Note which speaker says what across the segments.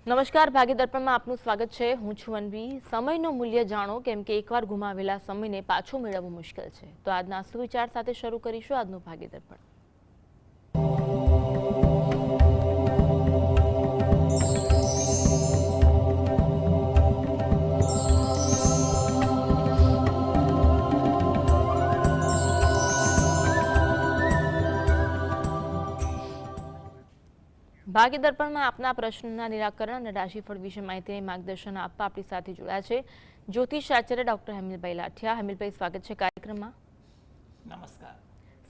Speaker 1: નમસ્કાર, ભાગ્ય દર્પણમાં આપનું સ્વાગત છે। હું છું અન્વી। સમયનું મૂલ્ય જાણો, કેમ કે એકવાર ગુમાવેલા સમયને પાછો મેળવવું મુશ્કેલ છે। તો આજના સુવિચાર સાથે શરૂ કરીશું આજનું ભાગ્ય દર્પણ। ભાગ્ય દર્પણમાં આપના પ્રશ્નના નિરાકરણ અને રાશિફળ વિશે માહિતીને માર્ગદર્શન આપવા આપણી સાથે જોડાયા છે જ્યોતિષ આચાર્ય ડોક્ટર હેમિલભાઈ લાઠિયા। હેમિલભાઈ, સ્વાગત છે કાર્યક્રમમાં।
Speaker 2: નમસ્કાર।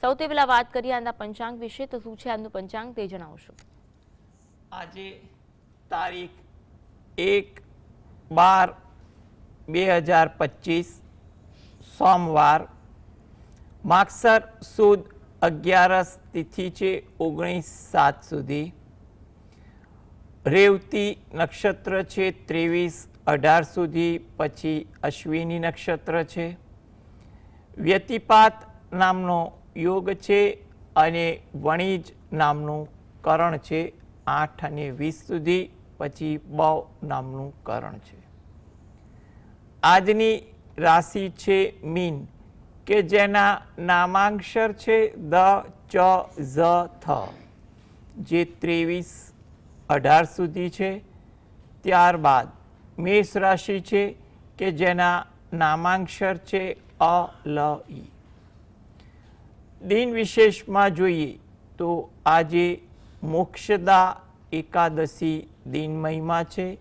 Speaker 1: સૌથી પહેલા વાત કરીએ આજના પંચાંગ વિશે, તો શું છે આજનું પંચાંગ તે જણાવશો?
Speaker 2: આજે તારીખ 1/12/2025 સોમવાર, માગસર સુદ 11 તિથિ છે 19/7 સુધી, રેવતી નક્ષત્ર છે 23/18 સુધી, પછી અશ્વિની નક્ષત્ર છે, વ્યતિપાત નામનો યોગ છે અને વણિજ નામનું કરણ છે 8 અને 20 સુધી, પછી બવ નામનું કરણ છે। આજની રાશિ છે મીન, કે જેના નામાંક્ષર છે દ, ચ, ઝ, થ, જે 23/18 સુધી છે। ત્યારબાદ મેષ રાશિ છે, કે જેના નામાંક્ષર છે અ, લ, ઈ। દિન વિશેષમાં જોઈએ તો આજે મોક્ષદા એકાદશી દિન મહિમા છે,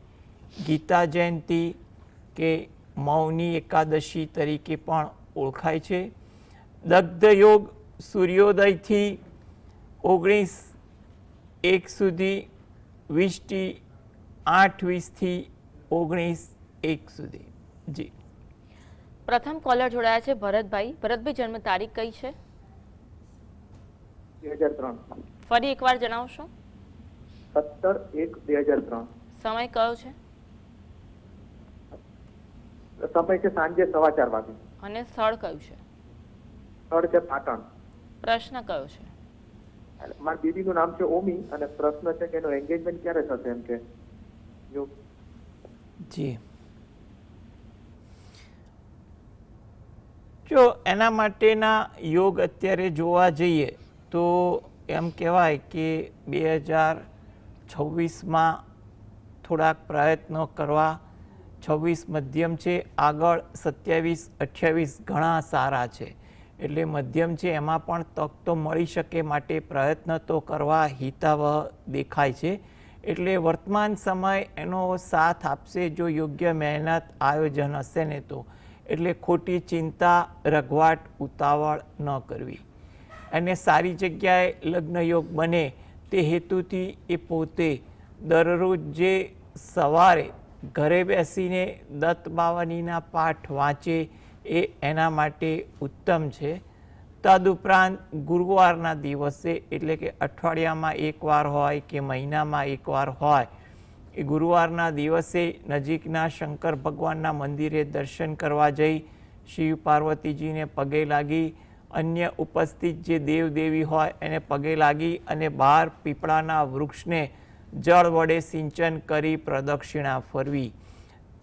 Speaker 2: ગીતા જયંતિ કે મૌની એકાદશી તરીકે પણ ઓળખાય છે। દગ્ધ યોગ સૂર્યોદયથી 19:01 સુધી, વિષ્ટિ 8:20 થી 19:01 સુધી। જી,
Speaker 1: પ્રથમ કોલર જોડાયા છે ભરતભાઈ। ભરતભાઈ, જન્મ તારીખ કઈ છે?
Speaker 3: 2003।
Speaker 1: ફરી એકવાર જણાવશો?
Speaker 3: 17/1/2003।
Speaker 1: સમય કયો છે?
Speaker 3: સમય છે સાંજે 4:15 વાગે।
Speaker 1: અને સ્થળ કયું છે?
Speaker 3: સ્થળ છે પાટણ।
Speaker 1: પ્રશ્ન કયો છે?
Speaker 3: મારી દીદીનું નામ છે ઓમી અને પ્રશ્ન છે કે એનું એન્ગેજમેન્ટ ક્યારે થશે એમ કે જો।
Speaker 2: જી, જો એના માટેના યોગ અત્યારે જોવા જઈએ તો એમ કહેવાય કે 2026માં થોડાક પ્રયત્નો કરવા। 26 મધ્યમ છે, આગળ 27-28 ઘણા સારા છે, એટલે મધ્યમ છે એમાં પણ તક તો મળી શકે, માટે પ્રયત્ન તો કરવા હિતાવહ દેખાય છે। એટલે વર્તમાન સમય એનો સાથ આપશે જો યોગ્ય મહેનત આયોજન હશે ને તો। એટલે ખોટી ચિંતા, રઘવાટ, ઉતાવળ ન કરવી। અને સારી જગ્યાએ લગ્ન યોગ બને તે હેતુથી એ પોતે દરરોજ જે સવારે ઘરે બેસીને દત્ત બાવનીના પાઠ વાંચે એ એના માટે ઉત્તમ છે। તદુપરાંત ગુરુવારના દિવસે, એટલે કે અઠવાડિયામાં એકવાર હોય કે મહિનામાં એકવાર હોય, એ ગુરુવારના દિવસે નજીકના શંકર ભગવાનના મંદિરે દર્શન કરવા જઈ શિવ પાર્વતીજીને પગે લાગી, અન્ય ઉપસ્થિત જે દેવદેવી હોય એને પગે લાગી અને બહાર પીપળાના વૃક્ષને જળ વડે સિંચન કરી પ્રદક્ષિણા ફરવી।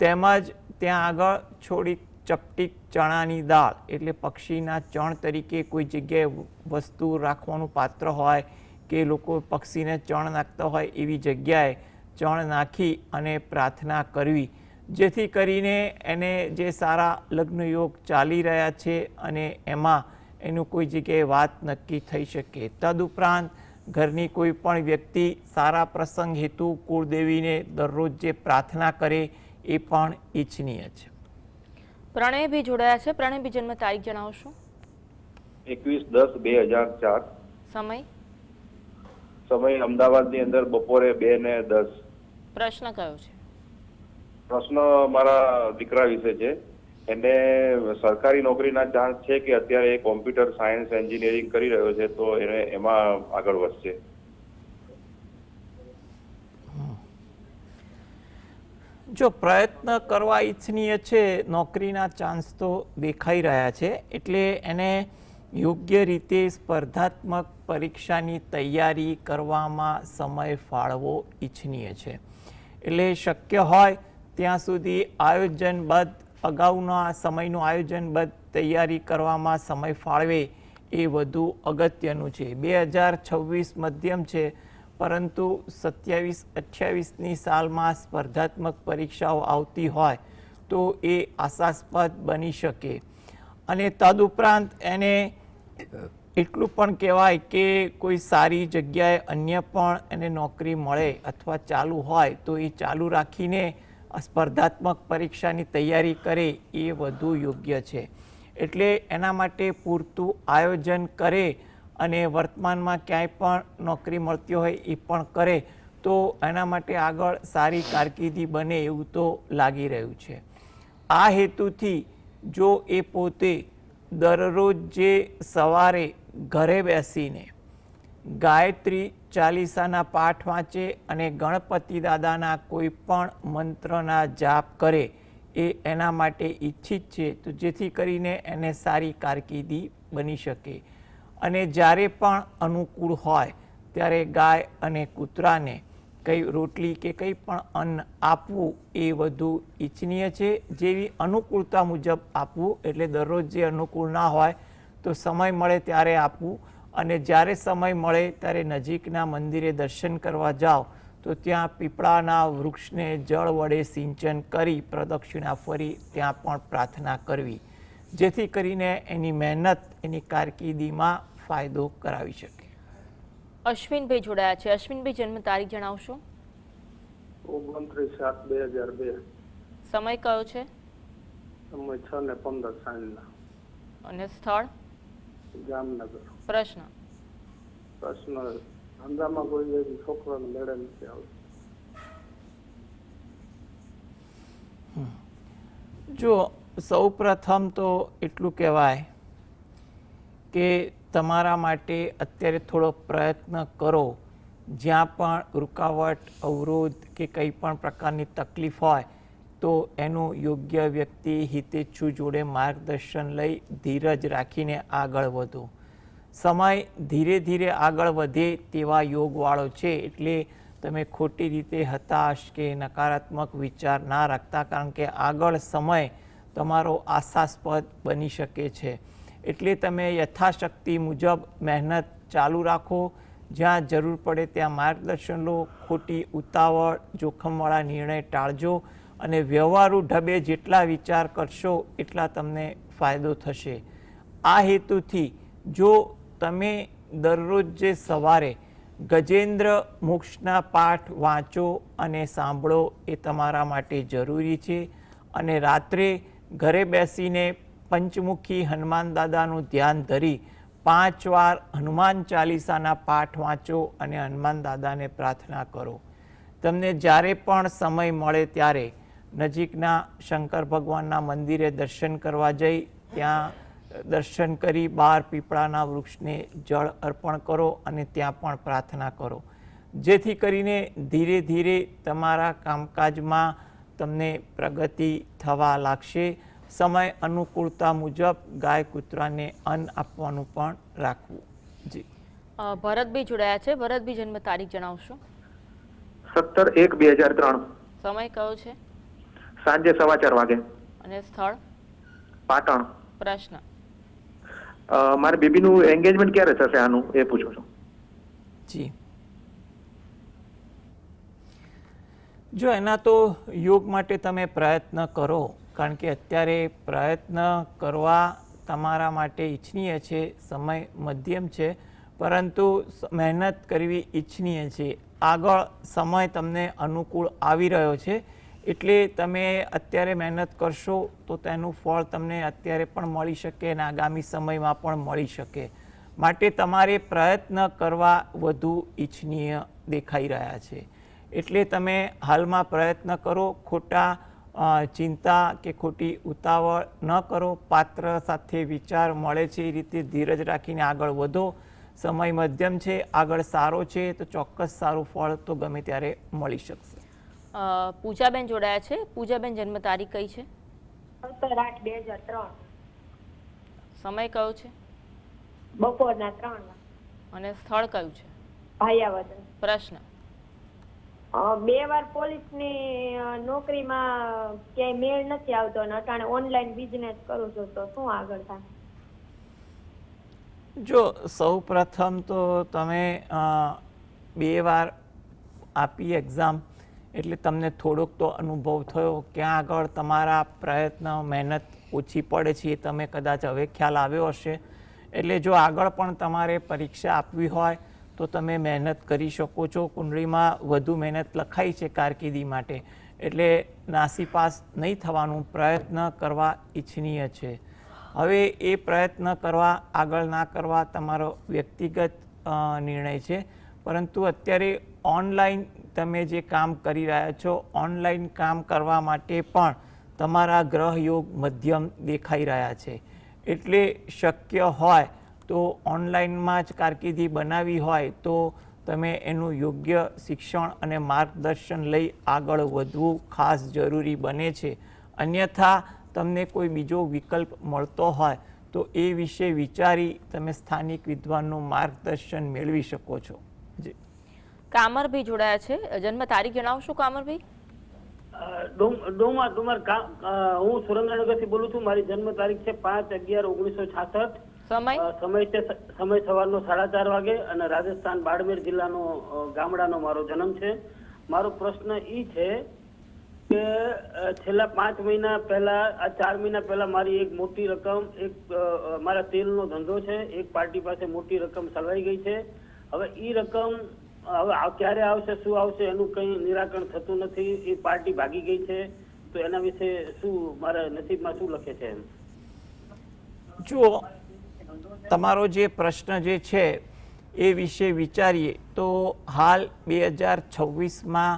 Speaker 2: તેમજ ત્યાં આગળ થોડી ચપટી ચણાની દાળ, એટલે પક્ષીના ચણ તરીકે કોઈ જગ્યાએ વસ્તુ રાખવાનું પાત્ર હોય કે લોકો પક્ષીને ચણ નાખતા હોય એવી જગ્યાએ ચણ નાખી અને પ્રાર્થના કરવી, જેથી કરીને એને જે સારા લગ્ન યોગ ચાલી રહ્યા છે અને એમાં એનું કોઈ જગ્યાએ વાત નક્કી થઈ શકે। તદુપરાંત ઘરની કોઈ પણ વ્યક્તિ સારા પ્રસંગ હેતુ કુળદેવીને દરરોજ જે પ્રાર્થના કરે એ પણ ઈચ્છનીય છે।
Speaker 1: પ્રણય ભી જોડાયા છે। પ્રણય ભી, જન્મ તારીખ જણાવશો?
Speaker 3: 21/10/2004।
Speaker 1: સમય?
Speaker 3: સમય અમદાવાદની અંદર બપોરે 2:10।
Speaker 1: પ્રશ્ન કયો છે?
Speaker 3: પ્રશ્ન મારા દીકરા વિશે છે। એને સરકારી નોકરીના ચાન્સ છે કે અત્યારે એ કોમ્પ્યુટર સાયન્સ એન્જિનિયરિંગ કરી રહ્યો છે, તો એને એમાં આગળ વધશે?
Speaker 2: જો પ્રયત્ન કરવા ઈચ્છનીય છે, નોકરીના ચાન્સ તો દેખાઈ રહ્યા છે, એટલે એને યોગ્ય રીતે સ્પર્ધાત્મક પરીક્ષાની તૈયારી કરવામાં સમય ફાળવો ઈચ્છનીય છે। એટલે શક્ય હોય ત્યાં સુધી આયોજનબદ્ધ અગાઉના સમયનું આયોજનબદ્ધ તૈયારી કરવામાં સમય ફાળવે એ વધુ અગત્યનું છે. 2026 મધ્યમ છે, પરંતુ 27-28ની સાલમાં સ્પર્ધાત્મક પરીક્ષાઓ આવતી હોય તો એ આશાસ્પદ બની શકે. અને તદુપરાંત એને એટલું પણ કહેવાય કે કોઈ સારી જગ્યાએ અન્ય પણ એને નોકરી મળે અથવા ચાલુ હોય તો એ ચાલુ રાખીને સ્પર્ધાત્મક પરીક્ષાની તૈયારી કરે એ વધુ યોગ્ય છે. એટલે એના માટે પૂરતું આયોજન કરે અને વર્તમાનમાં ક્યાંય પણ નોકરી મળતી હોય એ પણ કરે તો એના માટે આગળ સારી કારકિર્દી બને એવું તો લાગી રહ્યું છે. આ હેતુથી જો એ પોતે દરરોજ જે સવારે ઘરે બેસીને ગાયત્રી ચાલીસાના પાઠ વાંચે અને ગણપતિ દાદાના કોઈ પણ મંત્રના જાપ કરે એ એના માટે ઈચ્છિત છે, તો જેથી કરીને એને સારી કારકિર્દી બની શકે. અને જ્યારે પણ અનુકૂળ હોય ત્યારે ગાય અને કૂતરાને કંઈ રોટલી કે કંઈ પણ અન્ન આપવું એ વધુ ઈચ્છનીય છે. જેવી અનુકૂળતા મુજબ આપવું, એટલે દરરોજ જે અનુકૂળ ના હોય તો સમય મળે ત્યારે આપવું. અને જ્યારે સમય મળે ત્યારે નજીકના મંદિરે દર્શન કરવા જાઓ તો ત્યાં પીપળાના વૃક્ષને જળ વડે સિંચન કરી પ્રદક્ષિણા ફરી ત્યાં પણ પ્રાર્થના કરવી, જેથી કરીને એની મહેનત એની કારકિર્દીમાં ફાયદો કરાવી શકે.
Speaker 1: અશ્વિનભાઈ જોડાયા છે. અશ્વિનભાઈ, જન્મ તારીખ જણાવશો?
Speaker 4: 29/7/2002.
Speaker 1: સમય કયો છે?
Speaker 4: સમય 6:15 સાંજના.
Speaker 1: અને સ્થળ?
Speaker 4: જામનગર.
Speaker 1: પ્રશ્ન?
Speaker 4: પ્રશ્ન, ધંધામાં કોઈ એવી છોકરાને મેળે નથી આવતો.
Speaker 2: જો સૌ પ્રથમ તો એટલું કહેવાય કે તમારા માટે અત્યારે થોડો પ્રયત્ન કરો. જ્યાં પણ રૂકાવટ, અવરોધ કે કંઈ પણ પ્રકારની તકલીફ હોય તો એનું યોગ્ય વ્યક્તિ, હિતેચ્છુ જોડે માર્ગદર્શન લઈ ધીરજ રાખીને આગળ વધો. સમય ધીરે ધીરે આગળ વધે તેવા યોગવાળો છે, એટલે તમે ખોટી રીતે હતાશ કે નકારાત્મક વિચાર ના રાખતા, કારણ કે આગળ સમય તમારો આશાસ્પદ બની શકે છે. એટલે તમે યથાશક્તિ મુજબ મહેનત ચાલુ રાખો. જ્યાં જરૂર પડે ત્યાં માર્ગદર્શન લો. ખોટી ઉતાવળ, જોખમવાળા નિર્ણય ટાળજો અને વ્યવહારુ ઢબે જેટલા વિચાર કરશો એટલા તમને ફાયદો થશે. આ હેતુથી જો તમે દરરોજ જે સવારે ગજેન્દ્ર મોક્ષના પાઠ વાંચો અને સાંભળો એ તમારા માટે જરૂરી છે. અને રાત્રે ઘરે બેસીને પંચમુખી હનુમાન દાદાનું ધ્યાન ધરી 5 વાર હનુમાન ચાલીસાના પાઠ વાંચો અને હનુમાન દાદાને પ્રાર્થના કરો. તમને જ્યારે પણ સમય મળે ત્યારે નજીકના શંકર ભગવાનના મંદિરે દર્શન કરવા જઈ ત્યાં દર્શન કરી બહાર પીપળાના વૃક્ષને જળ અર્પણ કરો અને ત્યાં પણ પ્રાર્થના કરો, જેથી કરીને ધીરે ધીરે તમારા કામકાજમાં તમને પ્રગતિ થવા લાગશે. સમય અનુકૂળતા મુજબ ગાય કૂતરાને અન્ન આપવાનું પણ રાખવું. જી.
Speaker 1: ભરતભાઈ જોડાયા છે. ભરતભાઈ, જન્મ તારીખ જણાવશો?
Speaker 4: 17/1/2003.
Speaker 1: સમય કયો છે?
Speaker 4: સાંજે 4:15 વાગે.
Speaker 1: અને સ્થળ?
Speaker 4: પાટણ.
Speaker 1: પ્રશ્ન?
Speaker 4: મારી બેબીનું એન્ગેજમેન્ટ ક્યારે થશે આનું એ પૂછું છું.
Speaker 2: જી. જો એના તો યોગ માટે તમે પ્રયત્ન કરો, કારણ કે અત્યારે પ્રયત્ન કરવા તમારા માટે ઈચ્છનીય છે. સમય મધ્યમ છે, પરંતુ મહેનત કરવી ઈચ્છનીય છે. આગળ સમય તમને અનુકૂળ આવી રહ્યો છે, એટલે તમે અત્યારે મહેનત કરશો તો તેનું ફળ તમને અત્યારે પણ મળી શકે અને આગામી સમયમાં પણ મળી શકે. માટે તમારે પ્રયત્ન કરવા વધુ ઈચ્છનીય દેખાઈ રહ્યા છે. એટલે તમે હાલમાં પ્રયત્ન કરો. ખોટા ચિંતા કે ખોટી ઉતાવળ ન કરો. પાત્ર સાથે વિચાર મળે છે એ રીતે ધીરજ રાખીને આગળ વધો. સમય મધ્યમ છે, આગળ સારો છે, તો ચોક્કસ સારું ફળ તો ગમે ત્યારે મળી શકશે.
Speaker 1: પૂજાબેન જોડાયા છે. પૂજાબેન, જન્મ તારીખ કઈ છે?
Speaker 5: 17/8/2003.
Speaker 1: સમય કયો છે?
Speaker 5: બપોરના 3 વાગે.
Speaker 1: અને સ્થળ કયું છે?
Speaker 5: ભાયાવદર.
Speaker 1: પ્રશ્ન?
Speaker 5: 2 વાર પોલીસની નોકરીમાં ક્યાંય મેળ નથી આવતો અને અટાણે ઓનલાઈન બિઝનેસ કરું છું, તો શું આગળ થાય?
Speaker 2: જો સૌ પ્રથમ તો તમે 2 વાર આપી એક્ઝામ એટલે તમને થોડોક તો અનુભવ થયો, ક્યાં આગળ તમારા પ્રયત્ન મહેનત ઓછી પડે છે એ તમે કદાચ હવે ખ્યાલ આવ્યો હશે. એટલે જો આગળ પણ તમારે પરીક્ષા આપવી હોય તો તમે મહેનત કરી શકો છો. કુંડળીમાં વધુ મહેનત લખાઈ છે કારકિર્દી માટે, એટલે નાસીપાસ નહીં થવાનું, પ્રયત્ન કરવા ઈચ્છનીય છે. હવે એ પ્રયત્ન કરવા આગળ ના કરવા તમારો વ્યક્તિગત નિર્ણય છે, પરંતુ અત્યારે ઓનલાઈન તમે જે કામ કરી રહ્યા છો, ઓનલાઈન કામ કરવા માટે પણ તમારા ગ્રહ યોગ મધ્યમ દેખાઈ રહ્યા છે. એટલે શક્ય હોય તો ઓનલાઈનમાં જ કારકિર્દી બનાવી હોય તો તમે એનું યોગ્ય શિક્ષણ અને માર્ગદર્શન લઈ આગળ વધવું ખાસ જરૂરી બને છે. અન્યથા તમને કોઈ બીજો વિકલ્પ મળતો હોય તો એ વિશે વિચારી તમે સ્થાનિક વિદ્વાનનું માર્ગદર્શન મેળવી શકો છો. જી,
Speaker 1: કામરભાઈ જોડાયા છે. જન્મ તારીખ જણાવશો કામરભાઈ?
Speaker 4: હું સુરેન્દ્રનગરથી બોલું છું. મારી જન્મ તારીખ છે 5/11/1966.
Speaker 1: સમય
Speaker 4: સમય સવારનો 4:30 વાગે અને રાજસ્થાન બાડમેર જિલ્લાનો ગામડાનો મારો જન્મ છે. મારો પ્રશ્ન એ છે કે છેલ્લા 5 મહિના પહેલા, આ 4 મહિના પહેલા મારી એક મોટી રકમ, મારા તેલનો ધંધો છે, એક પાર્ટી પાસે મોટી રકમ સલવાઈ ગઈ છે. હવે એ રકમ હવે ક્યારે આવશે, શું આવશે એનું કંઈ નિરાકરણ થતું નથી. એ પાર્ટી ભાગી ગઈ છે, તો એના વિશે શું મારા નસીબમાં શું લખે છે?
Speaker 2: જુઓ, તમારો જે પ્રશ્ન જે છે એ વિશે વિચારીએ તો હાલ 2026માં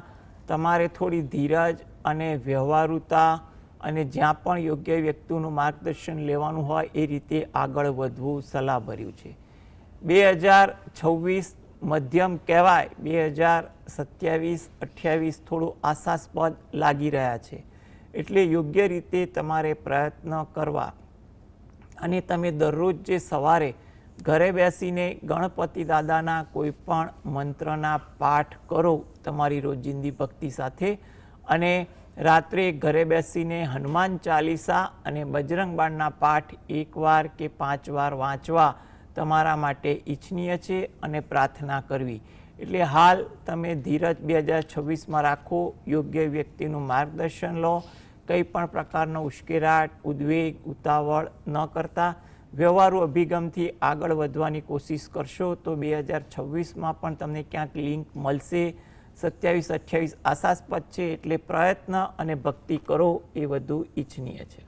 Speaker 2: તમારે થોડી ધીરજ અને વ્યવહારુતા અને જ્યાં પણ યોગ્ય વ્યક્તિનું માર્ગદર્શન લેવાનું હોય એ રીતે આગળ વધવું સલાહભર્યું છે. 2026 મધ્યમ કહેવાય, 2027-28 થોડું આશાસ્પદ લાગી રહ્યા છે. એટલે યોગ્ય રીતે તમારે પ્રયત્ન કરવા અને તમે દરરોજ જે સવારે ઘરે બેસીને ગણપતિ દાદાના કોઈ પણ મંત્રના પાઠ કરો તમારી રોજિંદી ભક્તિ સાથે, અને રાત્રે ઘરે બેસીને હનુમાન ચાલીસા અને બજરંગ બાણના પાઠ 1 વાર કે 5 વાર વાંચવા તમારા માટે ઈચ્છનીય છે અને પ્રાર્થના કરવી. એટલે હાલ તમે ધીરજ 2026માં રાખો, યોગ્ય વ્યક્તિનું માર્ગદર્શન લો, કંઈ પણ પ્રકારનો ઉશ્કેરાટ, ઉદ્વેગ, ઉતાવળ ન કરતા વ્યવહારુ અભિગમથી આગળ વધવાની કોશિશ કરશો તો 2026માં પણ તમને ક્યાંક લિંક મળશે. 27-28 આશાસ્પદ છે, એટલે પ્રયત્ન અને ભક્તિ કરો એ વધુ ઈચ્છનીય છે.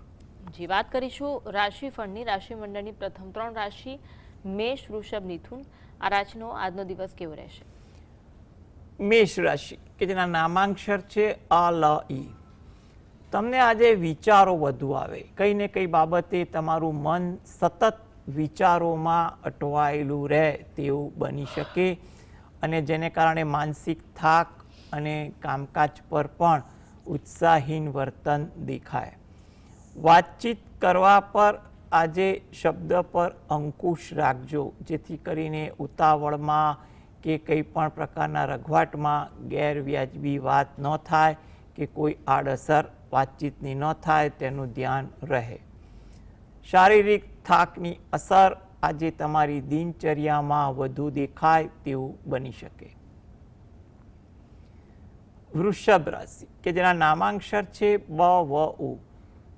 Speaker 1: જી, વાત કરીશું રાશિફળની. રાશિમંડળની પ્રથમ 3 રાશિ મેષ, વૃષભ, મિથુન. આ રાશિનો આજનો દિવસ કેવો રહેશે?
Speaker 2: મેષ રાશિ કે જેના નામાંક્ષર છે અ, લ, ઈ. તમને આજે વિચારો વધુ આવે, કંઈ ને કંઈ બાબતે તમારું મન સતત વિચારોમાં અટવાયેલું રહે તેવું બની શકે, અને જેને કારણે માનસિક થાક અને કામકાજ પર પણ ઉત્સાહીન વર્તન દેખાય. વાતચીત કરવા પર આજે શબ્દ પર અંકુશ રાખજો, જેથી કરીને ઉતાવળમાં કે કંઈ પણ પ્રકારના રઘવાટમાં ગેરવ્યાજબી વાત ન થાય કે કોઈ આડઅસર વાતચીતની ન થાય, તેનું ધ્યાન રહે. શારીરિક થાકની અસર આજે તમારી દિનચર્યામાં વધુ દેખાય તેવું બની શકે. વૃષભ રાશિ કે જેના નામાંક્ષર છે બ, વ, ઉ.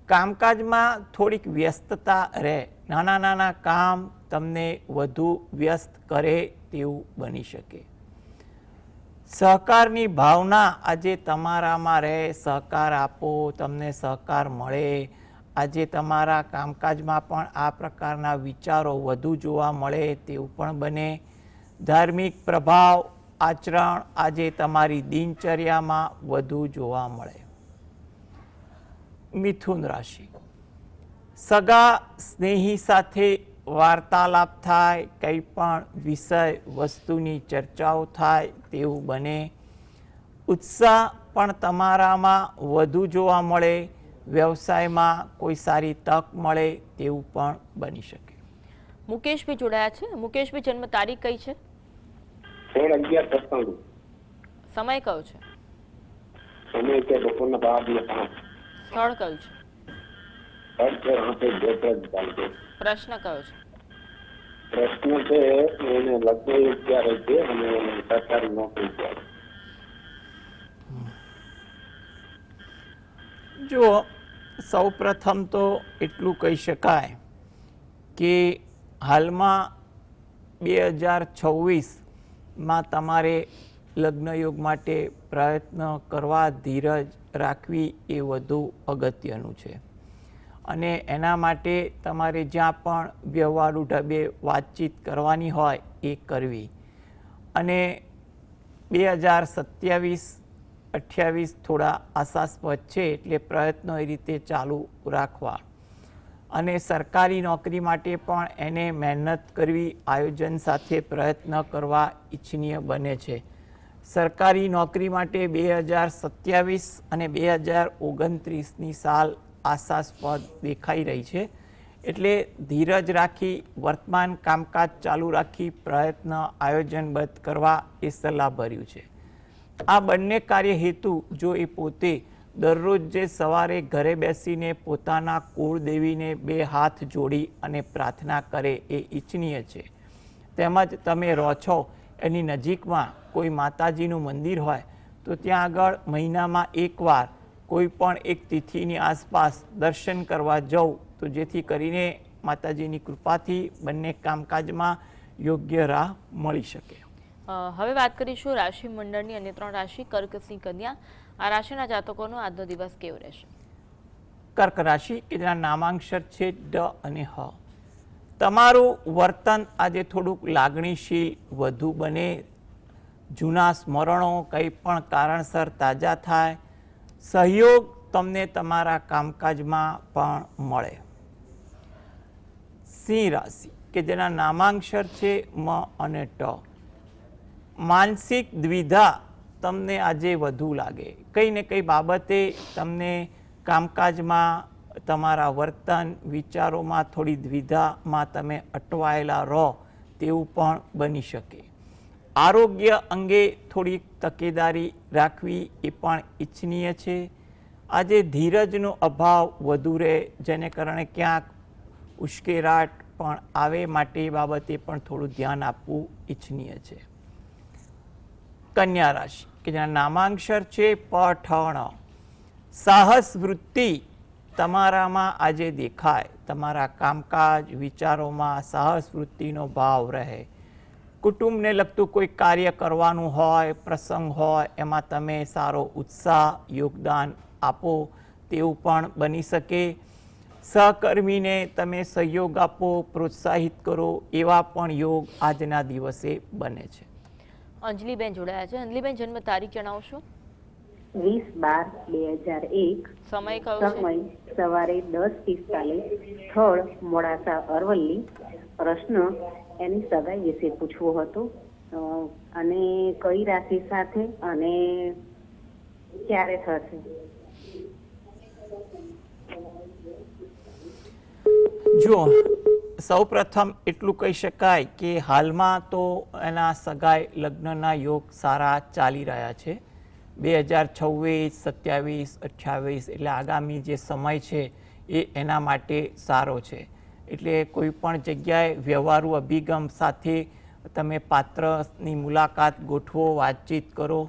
Speaker 2: કામકાજમાં થોડીક વ્યસ્તતા રહે, નાના નાના કામ તમને વધુ વ્યસ્ત કરે તેવું બની શકે. સહકારની ભાવના આજે તમારામાં રહે, સહકાર આપો, તમને સહકાર મળે. આજે તમારા કામકાજમાં પણ આ પ્રકારના વિચારો વધુ જોવા મળે તેવું પણ બને. ધાર્મિક પ્રભાવ, આચરણ આજે તમારી દિનચર્યામાં વધુ જોવા મળે. મિથુન રાશિ, સગા સ્નેહી સાથે વાર્તાલાપ થાય, કંઈ પણ વિષય વસ્તુની ચર્ચાઓ થાય તેવું બને. ઉત્સાહ પણ તમારામાં વધુ જોવા મળે. વ્યવસાયમાં કોઈ સારી તક મળે તેવું પણ બની શકે.
Speaker 1: મુકેશભાઈ જોડાયા છે. મુકેશભાઈ, જન્મ તારીખ કઈ છે?
Speaker 6: 16/11/95.
Speaker 1: સમય કયો છે?
Speaker 6: સમય છે બપોરના 12 થી 5.
Speaker 1: સ્થળ કયું છે?
Speaker 6: અર્થ આપણે ગોત્ર ચાલશે.
Speaker 1: પ્રશ્ન કયો છે?
Speaker 6: પ્રશ્ન છે એને લગ્ન ક્યારે છે અને સરકારી નોકરી ક્યારે?
Speaker 2: જો સૌપ્રથમ તો એટલું કહી શકાય કે હાલમાં 2026માં તમારે લગ્નયોગ માટે પ્રયત્ન કરવા, ધીરજ રાખવી એ વધુ અગત્યનું છે. અને એના માટે તમારે જ્યાં પણ વ્યવહારુ ઢબે વાતચીત કરવાની હોય એ કરવી. અને 2027-28 થોડા આશાસ્પદ છે, એટલે પ્રયત્નો એ રીતે ચાલુ રાખવા. અને સરકારી નોકરી માટે પણ એને મહેનત કરવી, આયોજન સાથે પ્રયત્ન કરવા ઈચ્છનીય બને છે. સરકારી નોકરી માટે 2027 અને 2029ની સાલ આશાસ્પદ દેખાઈ રહી છે. એટલે ધીરજ રાખી, વર્તમાન કામકાજ ચાલુ રાખી, પ્રયત્ન આયોજનબદ્ધ કરવા એ સલાહભર્યું છે. આ બંને કાર્ય હેતુ જો એ પોતે દરરોજ જે સવારે ઘરે બેસીને પોતાના કુળદેવીને 2 હાથ જોડી અને પ્રાર્થના કરે એ ઈચ્છનીય છે. તેમજ તમે રહો છો એની નજીકમાં કોઈ માતાજીનું મંદિર હોય તો ત્યાં આગળ મહિનામાં એકવાર કોઈ પણ એક તિથિની આસપાસ દર્શન કરવા જવું, તો જેથી કરીને માતાજીની કૃપાથી બંને કામકાજમાં યોગ્ય રાહ મળી શકે.
Speaker 1: હવે વાત કરીશું રાશિ મંડળની અન્ય 3 રાશિ કર્ક, સિંહ, કન્યા. આ રાશિના જાતકોનો આજનો દિવસ કેવો રહેશે?
Speaker 2: કર્ક રાશિ કે જેના નામાંક્ષર છે ડ અને હ. તમારું વર્તન આજે થોડુંક લાગણીશીલ વધુ બને. જૂના સ્મરણો કંઈ પણ કારણસર તાજા થાય. સહયોગ તમને તમારા કામકાજમાં પણ મળે. સિંહ રાશિ કે જેના નામાંક્ષર છે મ અને ટ. માનસિક દ્વિધા તમને આજે વધુ લાગે. કંઈ ને કંઈ બાબતે તમને કામકાજમાં તમારા વર્તન, વિચારોમાં થોડી દ્વિધામાં તમે અટવાયેલા રહો તેવું પણ બની શકે. આરોગ્ય અંગે થોડીક તકેદારી રાખવી એ પણ ઈચ્છનીય છે. આજે ધીરજનો અભાવ વધુ રહે, જેને કારણે ક્યાંક ઉશ્કેરાટ પણ આવે, માટે એ બાબતે પણ થોડું ધ્યાન આપવું ઈચ્છનીય છે. કન્યા રાશિ કે જેના નામાંક્ષર છે પઠણ. સાહસ વૃત્તિ તમારામાં આજે દેખાય. તમારા કામકાજ, વિચારોમાં સાહસ વૃત્તિનો ભાવ રહે. કુટુંબને લગતું કોઈ કાર્ય કરવાનું હોય, પ્રસંગ હોય, એમાં તમે સારો ઉત્સાહ, યોગદાન આપો તેવું પણ બની શકે. સહકર્મીને તમે સહયોગ આપો, પ્રોત્સાહિત કરો, એવા પણ યોગ આજના દિવસે બને છે.
Speaker 1: અંજલિબેન જોડાયા છે. અંજલિબેન, જન્મ તારીખ જણાવશો?
Speaker 7: 20/12/2001.
Speaker 1: સમય કયો છે?
Speaker 7: સમય સવારે 10:45. સ્થળ મોડાસા, અરવલ્લી. પ્રશ્ન એની સગાઈ વિશે પૂછવો હતો અને કઈ રાશિ સાથે અને ક્યારે થશે.
Speaker 2: જો સૌપ્રથમ એટલું કહી શકાય કે હાલમાં તો એના સગાઈ લગ્નના યોગ સારા ચાલી રહ્યા છે. 2026, 27, 28 એટલે આગામી જે સમય છે એ એના માટે સારો છે. એટલે કોઈ પણ જગ્યાએ વ્યવહારુ અભિગમ સાથે તમે પાત્રની મુલાકાત ગોઠવો, વાતચીત કરો.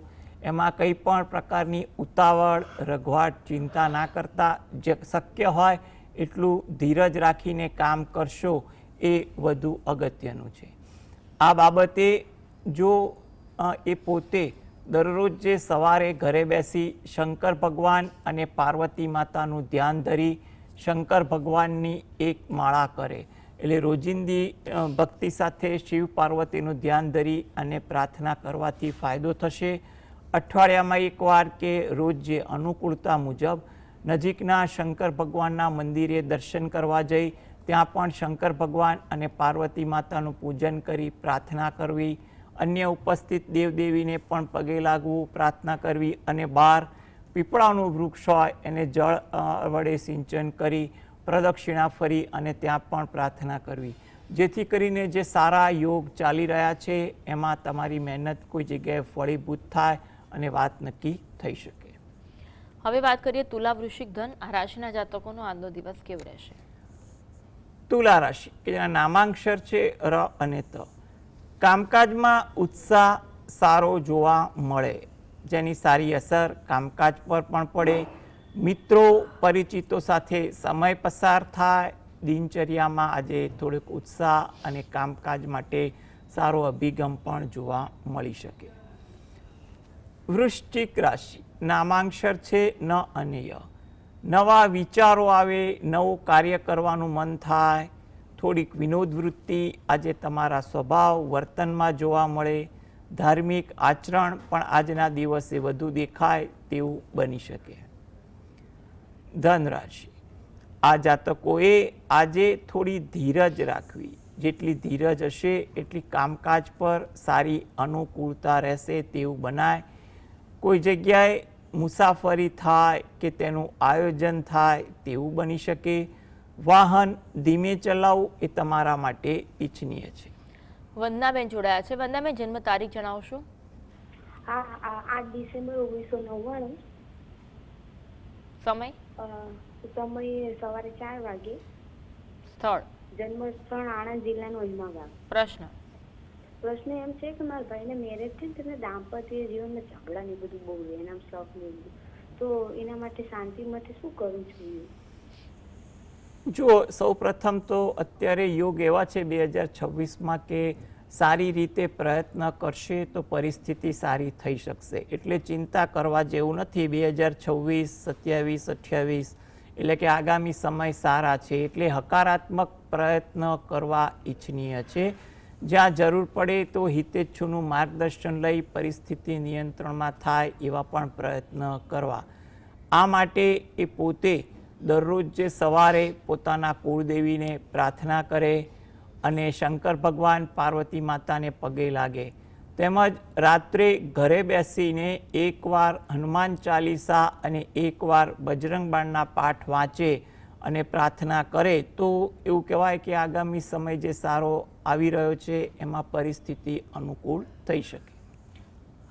Speaker 2: એમાં કંઈ પણ પ્રકારની ઉતાવળ, રઘવાટ, ચિંતા ના કરતા જે શક્ય હોય એટલું ધીરજ રાખીને કામ કરશો એ વધુ અગત્યનું છે. આ બાબતે જો એ પોતે દરરોજ જે સવારે ઘરે બેસી શંકર ભગવાન અને પાર્વતી માતાનું ધ્યાન ધરી શંકર ભગવાનની એક માળા કરે, એટલે રોજિંદી ભક્તિ સાથે શિવ પાર્વતીનું ધ્યાન ધરી અને પ્રાર્થના કરવાથી ફાયદો થશે. અઠવાડિયામાં એકવાર કે રોજ જે અનુકૂળતા મુજબ નજીકના શંકર ભગવાનના મંદિરે દર્શન કરવા જઈ ત્યાં પણ શંકર ભગવાન અને પાર્વતી માતાનું પૂજન કરી પ્રાર્થના કરવી. અન્ય ઉપસ્થિત દેવદેવીને પણ પગે લાગવું, પ્રાર્થના કરવી અને બહાર પીપળાનું વૃક્ષ હોય એને જળ વડે સિંચન કરી પ્રદક્ષિણા ફરી અને ત્યાં પણ પ્રાર્થના કરવી, જેથી કરીને જે સારા યોગ ચાલી રહ્યા છે એમાં તમારી મહેનત કોઈ જગ્યાએ ફળીભૂત થાય અને વાત નક્કી થઈ શકે.
Speaker 1: હવે વાત કરીએ તુલા વૃશ્ચિક ધન આ રાશિના જાતકોનો આજનો દિવસ કેવો રહેશે?
Speaker 2: તુલા રાશિ કે જેના નામાંક્ષર છે ર અને ત, કામકાજમાં ઉત્સાહ સારો જોવા મળે, જેની સારી અસર કામકાજ પર પણ પડે. મિત્રો પરિચિતો સાથે સમય પસાર થાય. દિનચર્યામાં આજે થોડોક ઉત્સાહ અને કામકાજ માટે સારો અભિગમ પણ જોવા મળી શકે. વૃશ્ચિક રાશિ નામાંક્ષર છે ન અને ય, નવા વિચારો આવે, નવું કાર્ય કરવાનું મન થાય. થોડીક વિનોદ વૃત્તિ આજે તમારા સ્વભાવ વર્તનમાં જોવા મળે. ધાર્મિક આચરણ પણ આજના દિવસે વધુ દેખાય તેવું બની શકે. ધન રાશિ આ જાતકોએ આજે થોડી ધીરજ રાખવી. જેટલી ધીરજ હશે એટલી કામકાજ પર સારી અનુકૂળતા રહેશે તેવું બનાય. કોઈ જગ્યાએ મુસાફરી થાય કે તેનું આયોજન થાય તેવું બની શકે. વાહન ધીમે ચલાવવું એ તમારા માટે ઈચ્છનીય છે.
Speaker 1: વંદનાબેન જોડાયા છે. વંદનાબેન જન્મ તારીખ જણાવશો?
Speaker 8: હા, 8 ડિસેમ્બર 1999.
Speaker 1: સમય?
Speaker 8: સમય સવારે 4 વાગે.
Speaker 1: સ્થળ?
Speaker 8: જન્મ સ્થળ આણંદ જિલ્લાનું અજમા ગામ.
Speaker 1: પ્રશ્ન
Speaker 8: એમ છે કે મારા ભાઈને મેરેજ છે ને તેને દાંપત્ય જીવનમાં ઝઘડા ને બધું બહુ રહે, એના શોખ ને બધું, તો એના માટે શાંતિ માટે શું કરવું જોઈએ?
Speaker 2: જો સૌ પ્રથમ તો અત્યારે યોગ એવા છે 2026માં કે સારી રીતે પ્રયત્ન કરશે તો પરિસ્થિતિ સારી થઈ શકશે. એટલે ચિંતા કરવા જેવું નથી. 2026, 27, 28 એટલે કે આગામી સમય સારા છે. એટલે હકારાત્મક પ્રયત્ન કરવા ઈચ્છનીય છે. જ્યાં જરૂર પડે તો હિતેચ્છુનું માર્ગદર્શન લઈ પરિસ્થિતિ નિયંત્રણમાં થાય એવા પણ પ્રયત્ન કરવા. આ માટે એ પોતે દરરોજ જે સવારે પોતાના કુળદેવીને પ્રાર્થના કરે અને શંકર ભગવાન પાર્વતી માતાને પગે લાગે, તેમજ રાત્રે ઘરે બેસીને એકવાર હનુમાન ચાલીસા અને એકવાર બજરંગ બાણના પાઠ વાંચે અને પ્રાર્થના કરે તો એવું કહેવાય કે આગામી સમય જે સારો આવી રહ્યો છે એમાં પરિસ્થિતિ અનુકૂળ થઈ શકે.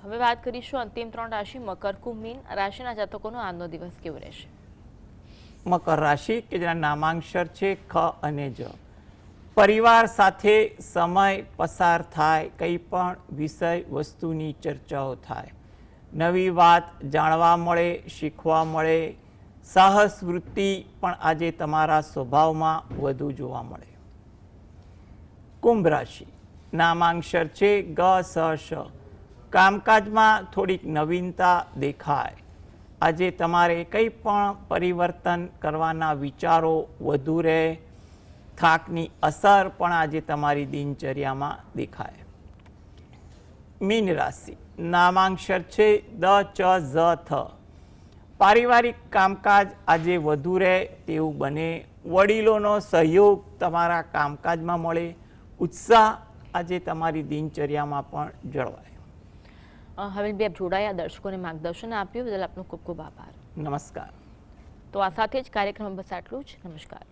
Speaker 1: હવે વાત કરીશું અંતિમ 3 રાશિ મકર, કુંભ, મીન રાશિના જાતકોનો આજનો દિવસ કેવો રહેશે?
Speaker 2: મકર રાશિ કે જેના નામાંક્ષર છે ખ અને જ, પરિવાર સાથે સમય પસાર થાય, કંઈ પણ વિષય વસ્તુની ચર્ચાઓ થાય, નવી વાત જાણવા મળે, શીખવા મળે. સાહસ વૃત્તિ પણ આજે તમારા સ્વભાવમાં વધુ જોવા મળે. કુંભ રાશિ નામાંક્ષર છે ગ સ શ, કામકાજમાં થોડીક નવીનતા દેખાય. આજે તમારે કંઈ પણ પરિવર્તન કરવાના વિચારો વધુ રહે. થાકની અસર પણ આજે તમારી દિનચર્યામાં દેખાય. મીન રાશિ નામાંક્ષર છે દ ચ ઝ થ, પારિવારિક કામકાજ આજે વધુ રહે તેવું બને. વડીલોનો સહયોગ તમારા કામકાજમાં મળે. ઉત્સાહ આજે તમારી દિનચર્યામાં પણ જળવાય.
Speaker 1: હવે બે જોડાયા, દર્શકોને માર્ગદર્શન આપ્યું બદલ આપનો ખૂબ ખૂબ આભાર.
Speaker 2: નમસ્કાર.
Speaker 1: તો આ સાથે જ કાર્યક્રમ બસ આટલું જ. નમસ્કાર.